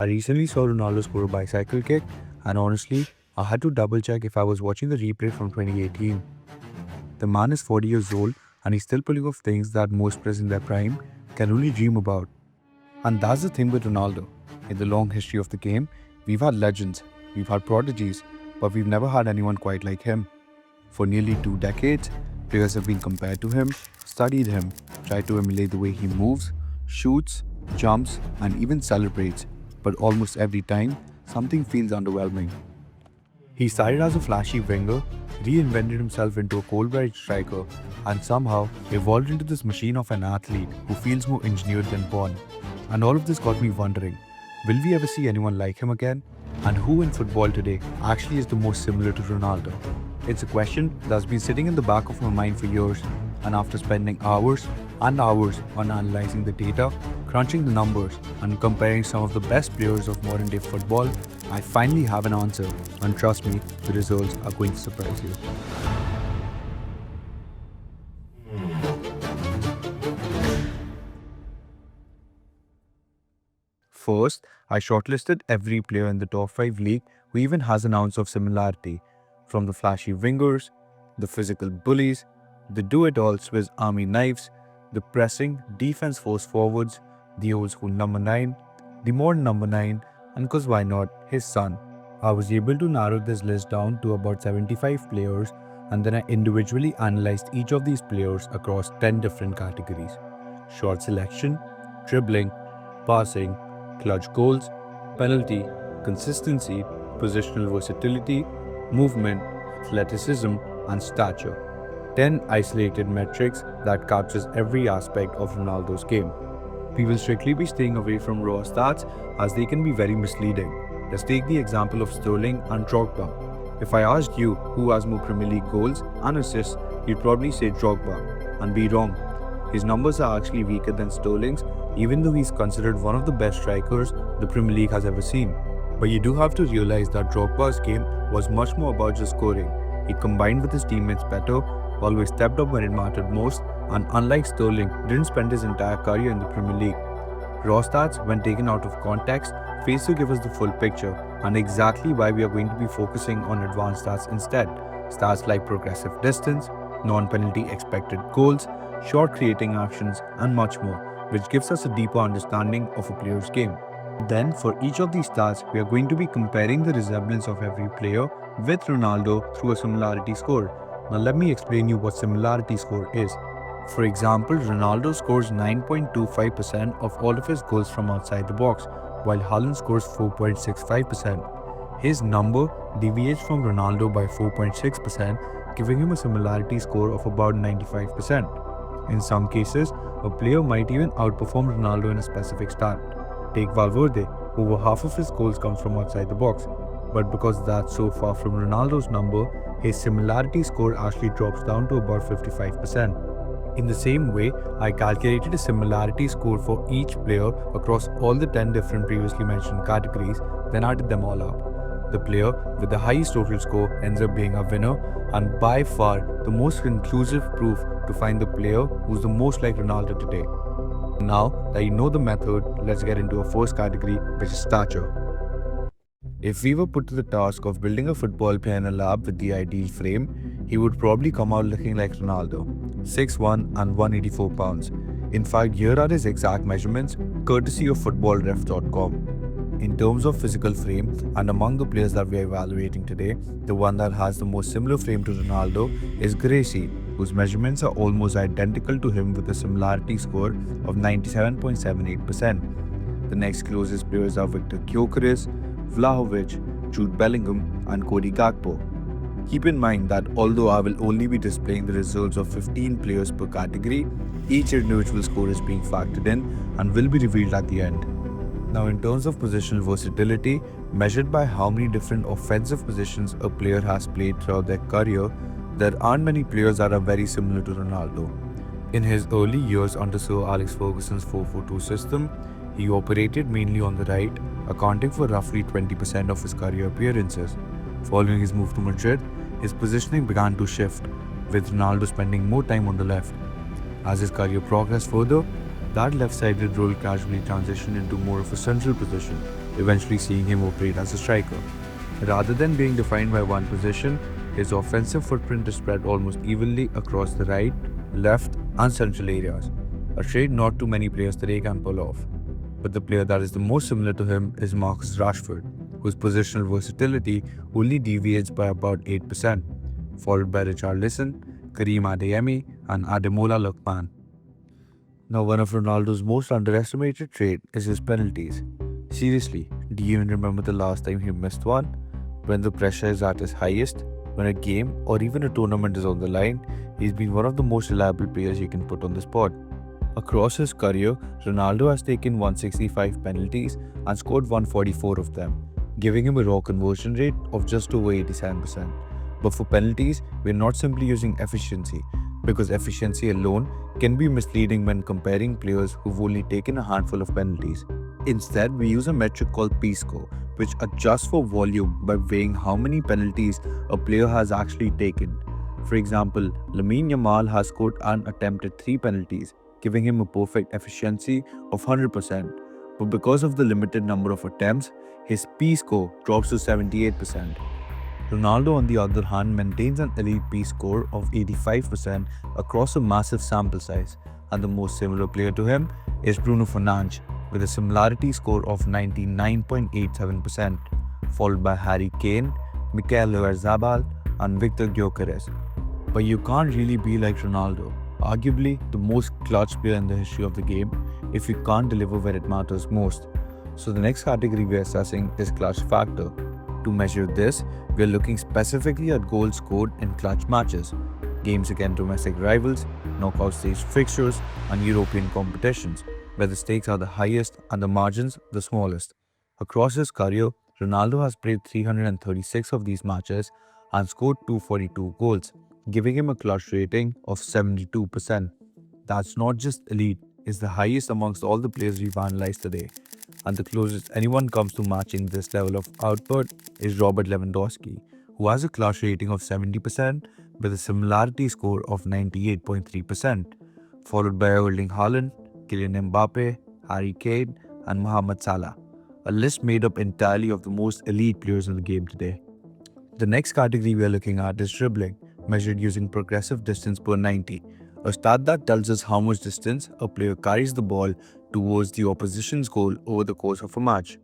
I recently saw Ronaldo score a bicycle kick, and honestly, I had to double check if I was watching the replay from 2018. The man is 40 years old and he's still pulling off things that most players in their prime can only dream about. And that's the thing with Ronaldo. In the long history of the game, we've had legends, we've had prodigies, but we've never had anyone quite like him. For nearly 2 decades, players have been compared to him, studied him, tried to emulate the way he moves, shoots, jumps, and even celebrates. But almost every time, something feels underwhelming. He started as a flashy winger, reinvented himself into a cold-blooded striker, and somehow evolved into this machine of an athlete who feels more engineered than born. And all of this got me wondering, will we ever see anyone like him again? And who in football today actually is the most similar to Ronaldo? It's a question that's been sitting in the back of my mind for years, and after spending hours and hours on analyzing the data, crunching the numbers, and comparing some of the best players of modern day football, I finally have an answer, and trust me, the results are going to surprise you. First, I shortlisted every player in the top 5 league who even has an ounce of similarity, from the flashy wingers, the physical bullies, the do-it-all Swiss Army knives, the pressing defense force forwards, the old school number 9, the modern number 9, and cause why not, his son. I was able to narrow this list down to about 75 players, and then I individually analyzed each of these players across 10 different categories: shot selection, dribbling, passing, clutch goals, penalty, consistency, positional versatility, movement, athleticism, and stature. 10 isolated metrics that captures every aspect of Ronaldo's game. We will strictly be staying away from raw stats as they can be very misleading. Let's take the example of Sterling and Drogba. If I asked you who has more Premier League goals and assists, you'd probably say Drogba, and be wrong. His numbers are actually weaker than Sterling's, even though he's considered one of the best strikers the Premier League has ever seen. But you do have to realize that Drogba's game was much more about just scoring. He combined with his teammates better, always stepped up when it mattered most, and unlike Sterling, didn't spend his entire career in the Premier League. Raw stats, when taken out of context, fail to give us the full picture, and exactly why we are going to be focusing on advanced stats instead. Stats like progressive distance, non-penalty expected goals, shot creating actions, and much more, which gives us a deeper understanding of a player's game. Then, for each of these stats, we are going to be comparing the resemblance of every player with Ronaldo through a similarity score. Now let me explain you what similarity score is. For example, Ronaldo scores 9.25% of all of his goals from outside the box, while Haaland scores 4.65%. His number deviates from Ronaldo by 4.6%, giving him a similarity score of about 95%. In some cases, a player might even outperform Ronaldo in a specific stat. Take Valverde, over half of his goals comes from outside the box, but because that's so far from Ronaldo's number, his similarity score actually drops down to about 55%. In the same way, I calculated a similarity score for each player across all the 10 different previously mentioned categories, then added them all up. The player with the highest total score ends up being a winner, and by far the most conclusive proof to find the player who's the most like Ronaldo today. Now that you know the method, let's get into our first category, which is stature. If we were put to the task of building a football player in a lab with the ideal frame, he would probably come out looking like Ronaldo, 6'1" and 184 pounds. In fact, here are his exact measurements, courtesy of footballref.com. In terms of physical frame, and among the players that we are evaluating today, the one that has the most similar frame to Ronaldo is Gracie, whose measurements are almost identical to him with a similarity score of 97.78%. The next closest players are Victor Gyökeres, Vlahovic, Jude Bellingham, and Cody Gakpo. Keep in mind that although I will only be displaying the results of 15 players per category, each individual score is being factored in and will be revealed at the end. Now, in terms of positional versatility, measured by how many different offensive positions a player has played throughout their career, there aren't many players that are very similar to Ronaldo. In his early years under Sir Alex Ferguson's 4-4-2 system, he operated mainly on the right, accounting for roughly 20% of his career appearances. Following his move to Madrid, his positioning began to shift, with Ronaldo spending more time on the left. As his career progressed further, that left-sided role casually transitioned into more of a central position, eventually seeing him operate as a striker. Rather than being defined by one position, his offensive footprint is spread almost evenly across the right, left, and central areas, a trait not too many players today can pull off. But the player that is the most similar to him is Marcus Rashford, whose positional versatility only deviates by about 8%, followed by Richarlison, Karim Adeyemi, and Ademola Lookman. Now, one of Ronaldo's most underestimated traits is his penalties. Seriously, do you even remember the last time he missed one? When the pressure is at its highest, when a game or even a tournament is on the line, he's been one of the most reliable players you can put on the spot. Across his career, Ronaldo has taken 165 penalties and scored 144 of them, giving him a raw conversion rate of just over 87%. But for penalties, we're not simply using efficiency, because efficiency alone can be misleading when comparing players who've only taken a handful of penalties. Instead, we use a metric called P-score, which adjusts for volume by weighing how many penalties a player has actually taken. For example, Lamine Yamal has scored and attempted 3 penalties, giving him a perfect efficiency of 100%. But because of the limited number of attempts, his P-score drops to 78%. Ronaldo, on the other hand, maintains an elite P-score of 85% across a massive sample size, and the most similar player to him is Bruno Fernandes, with a similarity score of 99.87%, followed by Harry Kane, Mikel Oyarzabal, and Victor Gyökeres. But you can't really be like Ronaldo, arguably the most clutch player in the history of the game, if you can't deliver where it matters most. So the next category we're assessing is clutch factor. To measure this, we're looking specifically at goals scored in clutch matches, games against domestic rivals, knockout stage fixtures, and European competitions, where the stakes are the highest and the margins the smallest. Across his career, Ronaldo has played 336 of these matches and scored 242 goals, giving him a clutch rating of 72%. That's not just elite, it's the highest amongst all the players we've analysed today. And the closest anyone comes to matching this level of output is Robert Lewandowski, who has a clutch rating of 70% with a similarity score of 98.3%, followed by Erling Haaland, Kylian Mbappe, Harry Kane, and Mohamed Salah, a list made up entirely of the most elite players in the game today. The next category we are looking at is dribbling, measured using progressive distance per 90, a stat that tells us how much distance a player carries the ball towards the opposition's goal over the course of a match.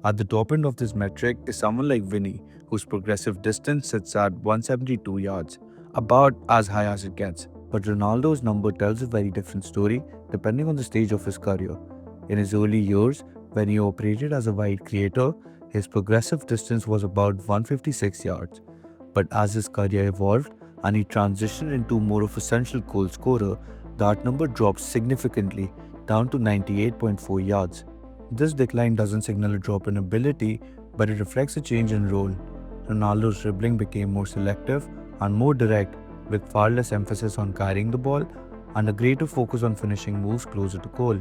At the top end of this metric is someone like Vinny, whose progressive distance sits at 172 yards, about as high as it gets. But Ronaldo's number tells a very different story depending on the stage of his career. In his early years, when he operated as a wide creator, his progressive distance was about 156 yards. But as his career evolved and he transitioned into more of a central goal scorer, that number dropped significantly, down to 98.4 yards. This decline doesn't signal a drop in ability, but it reflects a change in role. Ronaldo's dribbling became more selective and more direct, with far less emphasis on carrying the ball and a greater focus on finishing moves closer to goal.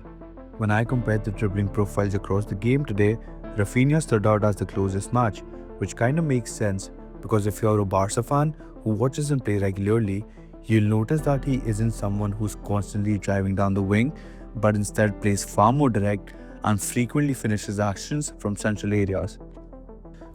When I compared the dribbling profiles across the game today, Rafinha stood out as the closest match, which kinda makes sense because if you're a Barca fan who watches him play regularly, you'll notice that he isn't someone who's constantly driving down the wing, but instead plays far more direct and frequently finishes actions from central areas.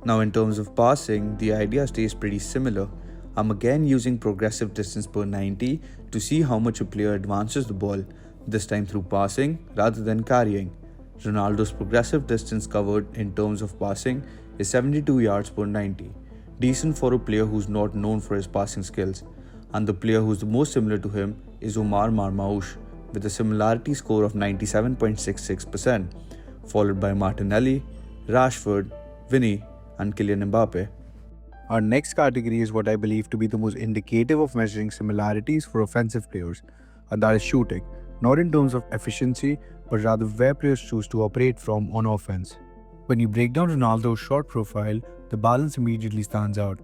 Now, in terms of passing, the idea stays pretty similar. I'm again using progressive distance per 90 to see how much a player advances the ball, this time through passing rather than carrying. Ronaldo's progressive distance covered in terms of passing is 72 yards per 90, decent for a player who's not known for his passing skills. And the player who's the most similar to him is Omar Marmoush, with a similarity score of 97.66%, followed by Martinelli, Rashford, Vinny, and Kylian Mbappe. Our next category is what I believe to be the most indicative of measuring similarities for offensive players, and that is shooting, not in terms of efficiency, but rather where players choose to operate from on offense. When you break down Ronaldo's shot profile, the balance immediately stands out.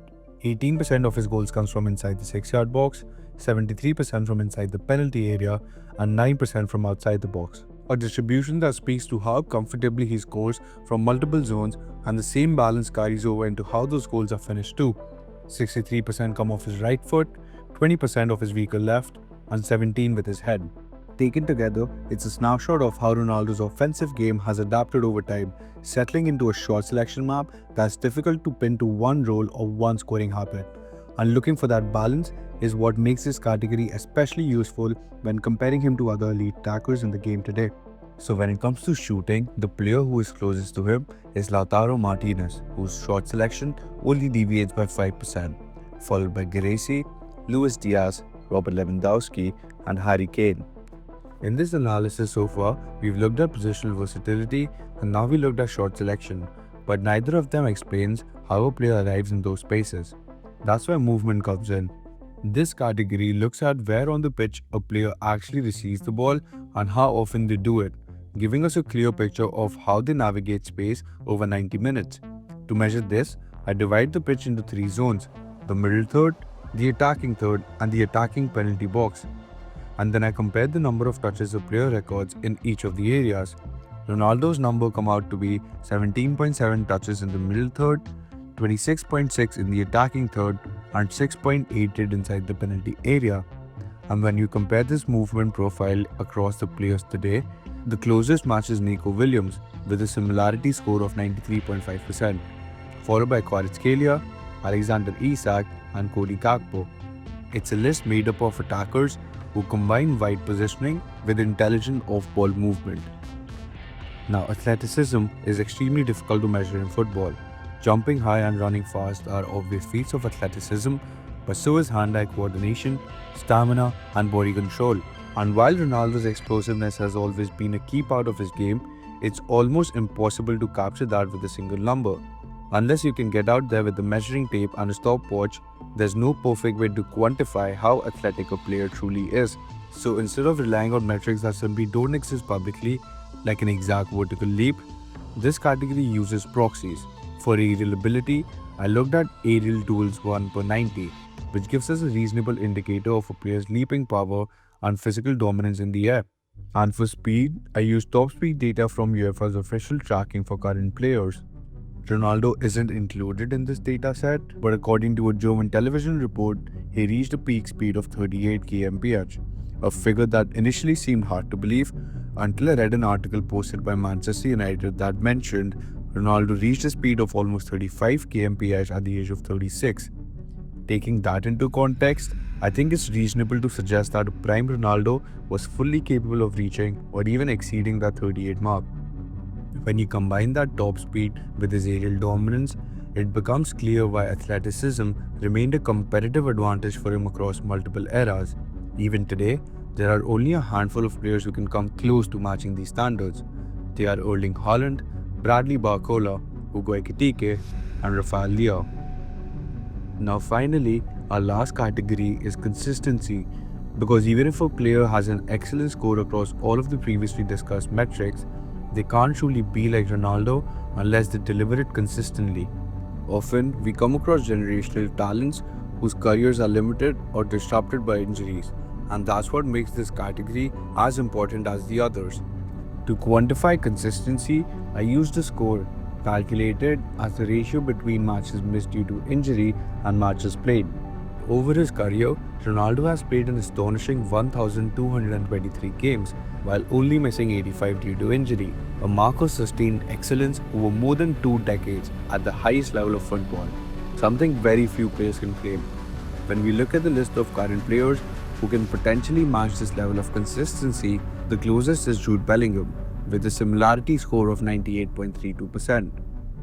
18% of his goals comes from inside the 6-yard box, 73% from inside the penalty area, and 9% from outside the box. A distribution that speaks to how comfortably he scores from multiple zones, and the same balance carries over into how those goals are finished too. 63% come off his right foot, 20% off his weaker left, and 17% with his head. Taken together, it's a snapshot of how Ronaldo's offensive game has adapted over time, settling into a short selection map that's difficult to pin to one role or one scoring habit. And looking for that balance is what makes this category especially useful when comparing him to other elite attackers in the game today. So when it comes to shooting, the player who is closest to him is Lautaro Martinez, whose shot selection only deviates by 5%, followed by Gracie, Luis Diaz, Robert Lewandowski, and Harry Kane. In this analysis so far, we've looked at positional versatility and now we looked at shot selection, but neither of them explains how a player arrives in those spaces. That's where movement comes in. This category looks at where on the pitch a player actually receives the ball and how often they do it, giving us a clear picture of how they navigate space over 90 minutes. To measure this, I divide the pitch into three zones: the middle third, the attacking third, and the attacking penalty box. And then I compared the number of touches a player records in each of the areas. Ronaldo's number come out to be 17.7 touches in the middle third, 26.6 in the attacking third, and 6.88 inside the penalty area. And when you compare this movement profile across the players today, the closest matches Nico Williams with a similarity score of 93.5%, followed by Kvaratskhelia, Alexander Isak, and Cody Gakpo. It's a list made up of attackers who combine wide positioning with intelligent off-ball movement. Now, athleticism is extremely difficult to measure in football. Jumping high and running fast are obvious feats of athleticism, but so is hand-eye coordination, stamina, and body control. And while Ronaldo's explosiveness has always been a key part of his game, it's almost impossible to capture that with a single number. Unless you can get out there with a measuring tape and a stopwatch, there's no perfect way to quantify how athletic a player truly is. So instead of relying on metrics that simply don't exist publicly, like an exact vertical leap, this category uses proxies. For aerial ability, I looked at aerial tools 1 per 90, which gives us a reasonable indicator of a player's leaping power and physical dominance in the air. And for speed, I used top speed data from UEFA's official tracking for current players. Ronaldo isn't included in this dataset, but according to a German television report, he reached a peak speed of 38 kmph, a figure that initially seemed hard to believe until I read an article posted by Manchester United that mentioned Ronaldo reached a speed of almost 35 kmph at the age of 36. Taking that into context, I think it's reasonable to suggest that a prime Ronaldo was fully capable of reaching or even exceeding that 38 mark. When you combine that top speed with his aerial dominance, it becomes clear why athleticism remained a competitive advantage for him across multiple eras. Even today, there are only a handful of players who can come close to matching these standards. They are Erling Haaland, Bradley Barcola, Hugo Ekitike, and Rafael Leao. Now finally, our last category is consistency, because even if a player has an excellent score across all of the previously discussed metrics, they can't truly be like Ronaldo unless they deliver it consistently. Often, we come across generational talents whose careers are limited or disrupted by injuries, and that's what makes this category as important as the others. To quantify consistency, I used a score calculated as the ratio between matches missed due to injury and matches played. Over his career, Ronaldo has played an astonishing 1,223 games, while only missing 85 due to injury, a mark of sustained excellence over more than 2 decades at the highest level of football, something very few players can claim. When we look at the list of current players who can potentially match this level of consistency, the closest is Jude Bellingham, with a similarity score of 98.32%,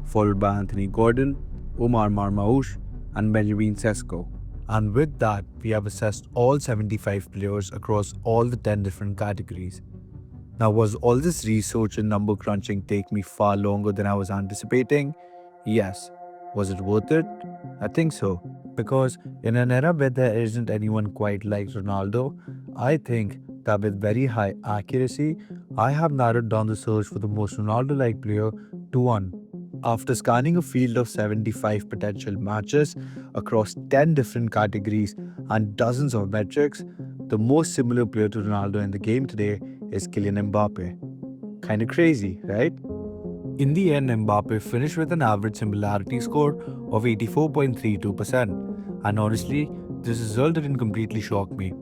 followed by Anthony Gordon, Omar Marmoush, and Benjamin Sesko. And with that, we have assessed all 75 players across all the 10 different categories. Now, was all this research and number crunching take me far longer than I was anticipating? Yes. Was it worth it? I think so. Because in an era where there isn't anyone quite like Ronaldo, I think that with very high accuracy, I have narrowed down the search for the most Ronaldo-like player to one. After scanning a field of 75 potential matches across 10 different categories and dozens of metrics, the most similar player to Ronaldo in the game today is Kylian Mbappe. Kinda crazy, right? In the end, Mbappe finished with an average similarity score of 84.32%, and honestly, this result didn't completely shock me.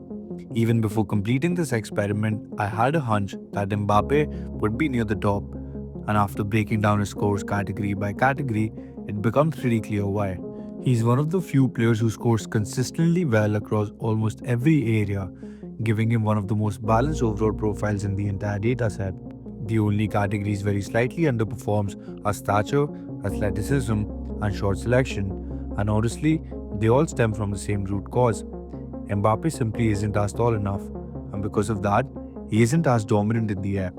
Even before completing this experiment, I had a hunch that Mbappe would be near the top, and after breaking down his scores category by category, it becomes pretty clear why. He's one of the few players who scores consistently well across almost every area, giving him one of the most balanced overall profiles in the entire dataset. The only categories where he slightly underperforms are stature, athleticism, and shot selection, and honestly, they all stem from the same root cause. Mbappe simply isn't as tall enough, and because of that, he isn't as dominant in the air.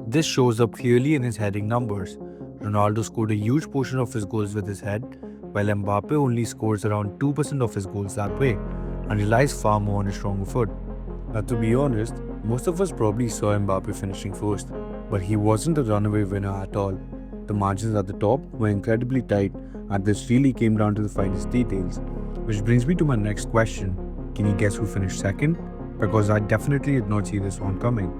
This shows up clearly in his heading numbers. Ronaldo scored a huge portion of his goals with his head, while Mbappe only scores around 2% of his goals that way, and relies far more on his stronger foot. Now, to be honest, most of us probably saw Mbappe finishing first, but he wasn't a runaway winner at all. The margins at the top were incredibly tight, and this really came down to the finest details. Which brings me to my next question. Can you guess who finished second? Because I definitely did not see this one coming.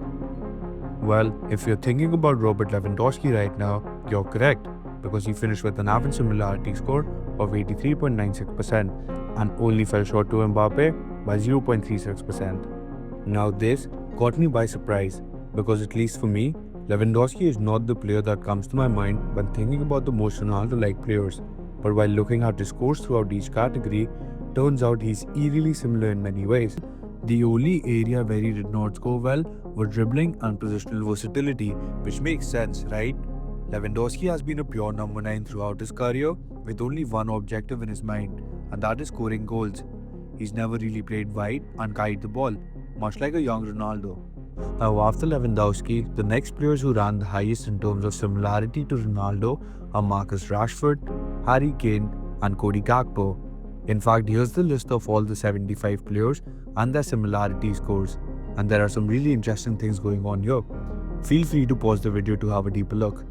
Well, if you're thinking about Robert Lewandowski right now, you're correct, because he finished with an average similarity score of 83.96% and only fell short to Mbappe by 0.36%. Now this caught me by surprise, because at least for me, Lewandowski is not the player that comes to my mind when thinking about the most Ronaldo-like players, but while looking at his scores throughout each category, turns out he's eerily similar in many ways. The only area where he did not score well was dribbling and positional versatility, which makes sense, right? Lewandowski has been a pure number 9 throughout his career, with only one objective in his mind, and that is scoring goals. He's never really played wide and carried the ball, much like a young Ronaldo. Now, after Lewandowski, the next players who ran the highest in terms of similarity to Ronaldo are Marcus Rashford, Harry Kane, and Cody Gakpo. In fact, here's the list of all the 75 players and their similarity scores, and there are some really interesting things going on here. Feel free to pause the video to have a deeper look.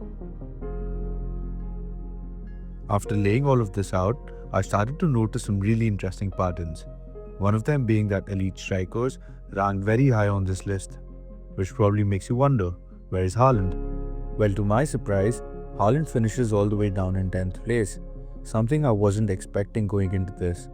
After laying all of this out, I started to notice some really interesting patterns. One of them being that elite strikers ranked very high on this list, which probably makes you wonder, where is Haaland? Well, to my surprise, Haaland finishes all the way down in 10th place, something I wasn't expecting going into this.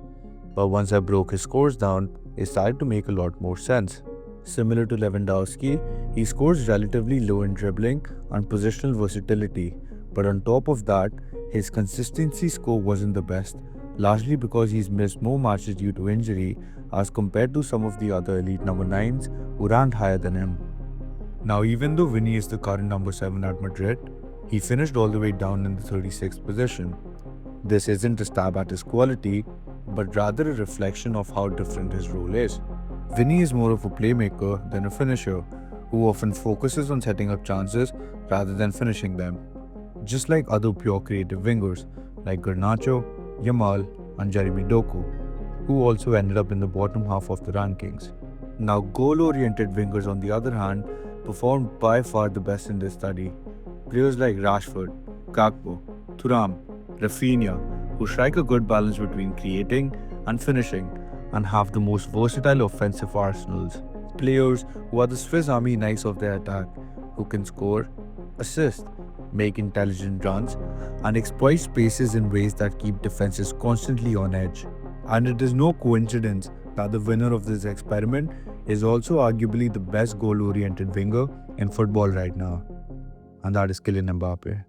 But once I broke his scores down, it started to make a lot more sense. Similar to Lewandowski, he scores relatively low in dribbling and positional versatility, but on top of that, his consistency score wasn't the best, largely because he's missed more matches due to injury as compared to some of the other elite number 9s who ranked higher than him. Now, even though Vinny is the current number 7 at Madrid, he finished all the way down in the 36th position. This isn't a stab at his quality, but rather a reflection of how different his role is. Vinny is more of a playmaker than a finisher, who often focuses on setting up chances rather than finishing them. Just like other pure creative wingers like Garnacho, Yamal, and Jeremy Doku, who also ended up in the bottom half of the rankings. Now, goal-oriented wingers on the other hand performed by far the best in this study. Players like Rashford, Gakpo, Thuram, Rafinha, who strike a good balance between creating and finishing and have the most versatile offensive arsenals. Players who are the Swiss Army knives of their attack, who can score, assist, make intelligent runs, and exploit spaces in ways that keep defenses constantly on edge. And it is no coincidence that the winner of this experiment is also arguably the best goal-oriented winger in football right now, and that is Kylian Mbappe.